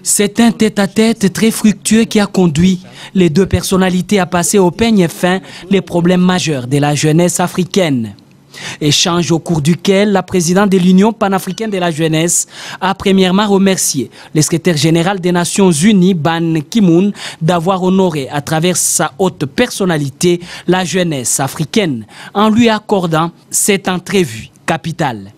C'est un tête-à-tête très fructueux qui a conduit les deux personnalités à passer au peigne fin les problèmes majeurs de la jeunesse africaine. Échange au cours duquel la présidente de l'Union panafricaine de la jeunesse a premièrement remercié le secrétaire général des Nations Unies, Ban Ki-moon, d'avoir honoré à travers sa haute personnalité la jeunesse africaine en lui accordant cette entrevue capitale.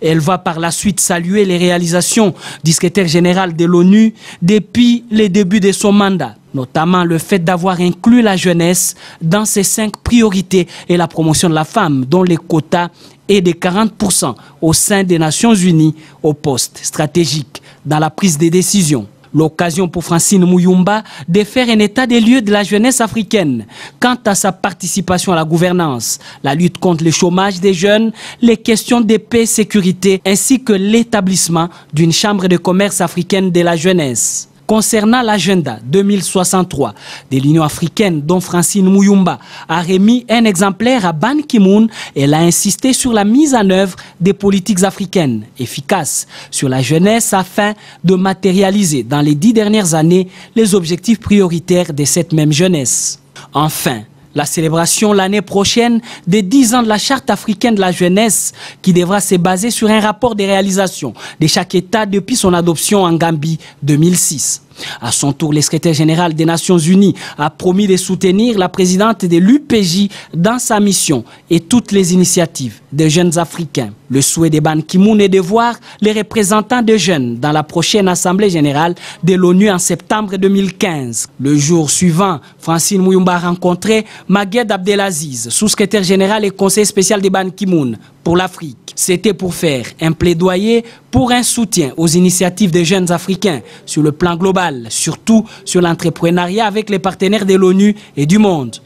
Elle va par la suite saluer les réalisations du secrétaire général de l'ONU depuis le début de son mandat, notamment le fait d'avoir inclus la jeunesse dans ses 5 priorités et la promotion de la femme, dont le quota est de 40% au sein des Nations Unies au poste stratégique dans la prise de décision. L'occasion pour Francine Muyumba de faire un état des lieux de la jeunesse africaine quant à sa participation à la gouvernance, la lutte contre le chômage des jeunes, les questions de paix et sécurité ainsi que l'établissement d'une chambre de commerce africaine de la jeunesse. Concernant l'agenda 2063 de l'Union africaine dont Francine Muyumba a remis un exemplaire à Ban Ki-moon, elle a insisté sur la mise en œuvre des politiques africaines efficaces sur la jeunesse afin de matérialiser dans les 10 dernières années les objectifs prioritaires de cette même jeunesse. Enfin, la célébration l'année prochaine des 10 ans de la Charte africaine de la jeunesse qui devra se baser sur un rapport des réalisations de chaque État depuis son adoption en Gambie 2006. À son tour, le secrétaire général des Nations Unies a promis de soutenir la présidente de l'UPJ dans sa mission et toutes les initiatives des jeunes Africains. Le souhait de Ban Ki-moon est de voir les représentants des jeunes dans la prochaine Assemblée générale de l'ONU en septembre 2015. Le jour suivant, Francine Muyumba a rencontré Magued Abdelaziz, sous-secrétaire général et conseiller spécial de Ban Ki-moon pour l'Afrique. C'était pour faire un plaidoyer pour un soutien aux initiatives des jeunes Africains sur le plan global, surtout sur l'entrepreneuriat avec les partenaires de l'ONU et du monde.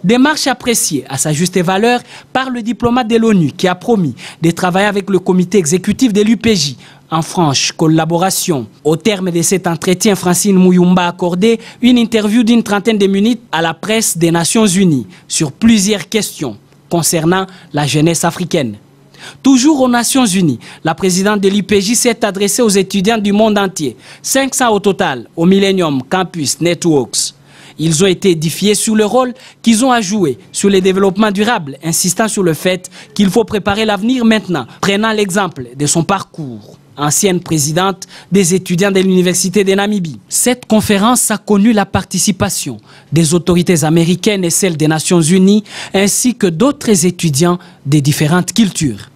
Démarche appréciée à sa juste valeur par le diplomate de l'ONU qui a promis de travailler avec le comité exécutif de l'UPJ en franche collaboration. Au terme de cet entretien, Francine Muyumba a accordé une interview d'une trentaine de minutes à la presse des Nations Unies sur plusieurs questions concernant la jeunesse africaine. Toujours aux Nations Unies, la présidente de l'UPJ s'est adressée aux étudiants du monde entier, 500 au total, au Millennium Campus Networks. Ils ont été édifiés sur le rôle qu'ils ont à jouer sur le développement durable, insistant sur le fait qu'il faut préparer l'avenir maintenant, prenant l'exemple de son parcours. Ancienne présidente des étudiants de l'Université de Namibie. Cette conférence a connu la participation des autorités américaines et celles des Nations Unies, ainsi que d'autres étudiants des différentes cultures.